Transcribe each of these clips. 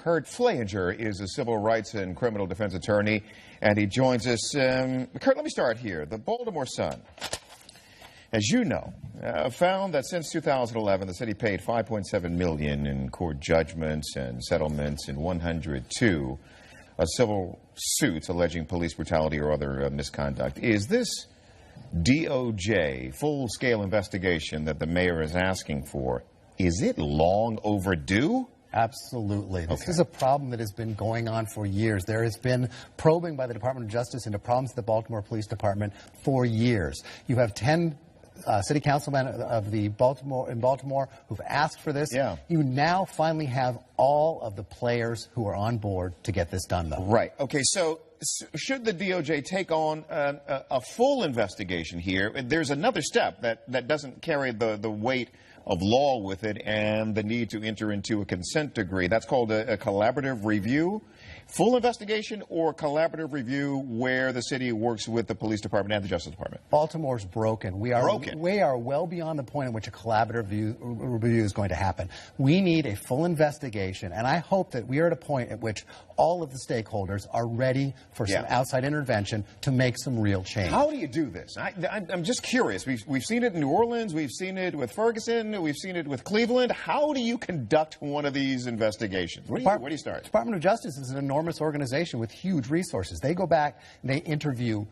Kurt Flehinger is a civil rights and criminal defense attorney, and he joins us. Kurt, let me start here. The Baltimore Sun, as you know, found that since 2011, the city paid $5.7 million in court judgments and settlements in 102 civil suits alleging police brutality or other misconduct. Is this DOJ full-scale investigation that the mayor is asking for, is it long overdue? Absolutely. This is a problem that has been going on for years. There has been probing by the Department of Justice into problems at the Baltimore Police Department for years. You have 10 city councilmen of Baltimore who've asked for this. Yeah. You now finally have all of the players who are on board to get this done, though. Right. Okay, so should the DOJ take on a full investigation here? There's another step that doesn't carry the weight of law with it and the need to enter into a consent decree. That's called a collaborative review. Full investigation or collaborative review where the city works with the police department and the Justice Department? Baltimore's broken. We are well beyond the point in which a collaborative review is going to happen. We need a full investigation, and I hope that we are at a point at which all of the stakeholders are ready for some outside intervention to make some real change. How do you do this? I'm just curious. We've seen it in New Orleans. We've seen it with Ferguson. We've seen it with Cleveland. How do you conduct one of these investigations? Where do you start? Department of Justice is an enormous organization with huge resources. They go back and they interview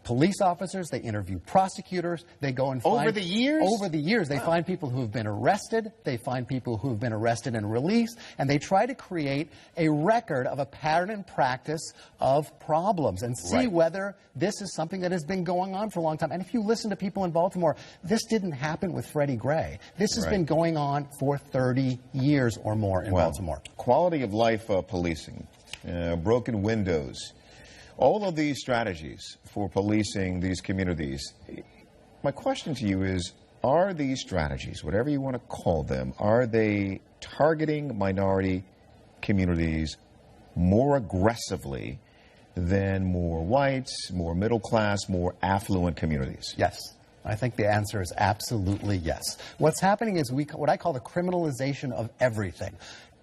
police officers, they interview prosecutors, they go and find... Over the years? Over the years. They find people who have been arrested, they find people who have been arrested and released, and they try to create a record of a pattern and practice of problems and see whether this is something that has been going on for a long time. And if you listen to people in Baltimore, this didn't happen with Freddie Gray. This has been going on for 30 years or more in Baltimore. Quality of life policing, broken windows, all of these strategies for policing these communities. My question to you is, are these strategies, whatever you want to call them, are they targeting minority communities more aggressively than more whites, more middle class, more affluent communities? Yes. I think the answer is absolutely yes. What's happening is what I call the criminalization of everything.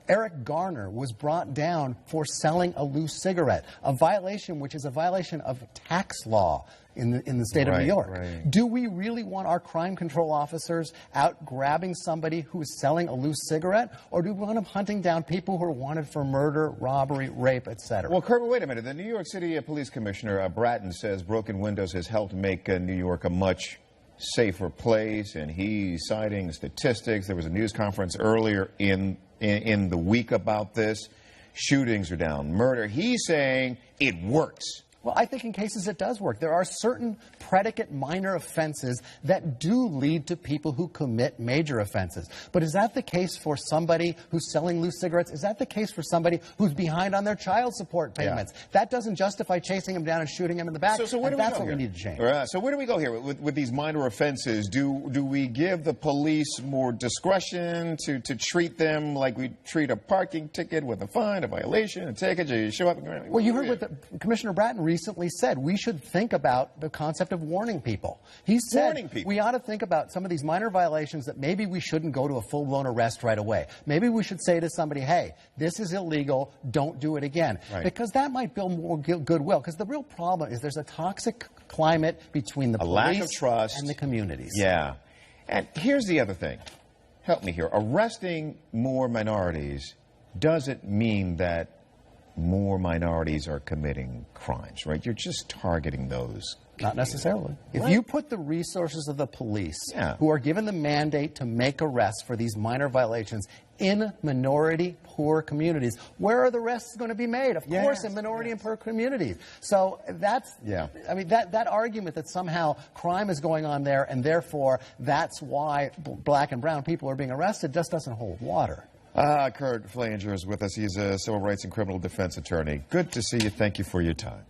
Eric Garner was brought down for selling a loose cigarette, a violation which is a violation of tax law in the state of New York. Do we really want our crime control officers out grabbing somebody who is selling a loose cigarette, or do we want them hunting down people who are wanted for murder, robbery, rape, etc.? Well, Kurt, wait a minute. The New York City Police Commissioner Bratton says broken windows has helped make New York a much safer place, and he's citing statistics. There was a news conference earlier in the week about this. Shootings are down, murder. He's saying it works. Well, I think in cases it does work. There are certain predicate minor offenses that do lead to people who commit major offenses. But is that the case for somebody who's selling loose cigarettes? Is that the case for somebody who's behind on their child support payments? That doesn't justify chasing them down and shooting them in the back. So where do that's we go what here? we need to change. So where do we go here with these minor offenses? Do we give the police more discretion to treat them like we treat a parking ticket with a fine, a violation, a ticket? You show up. Well, you heard what Commissioner Bratton recently said. We should think about the concept of warning people. He said we ought to think about some of these minor violations that maybe we shouldn't go to a full-blown arrest right away. Maybe we should say to somebody, hey, this is illegal, don't do it again. Because that might build more goodwill. Because the real problem is there's a toxic climate between the police lack of trust and the communities. Yeah. And here's the other thing. Help me here. Arresting more minorities doesn't mean that more minorities are committing crimes, right? You're just targeting those. Not necessarily. If you put the resources of the police, who are given the mandate to make arrests for these minor violations in minority poor communities, where are the arrests going to be made? Of course, in minority and poor communities. So that's, I mean, that argument that somehow crime is going on there and therefore that's why black and brown people are being arrested just doesn't hold water. Kurt Flehinger is with us. He's a civil rights and criminal defense attorney. Good to see you. Thank you for your time.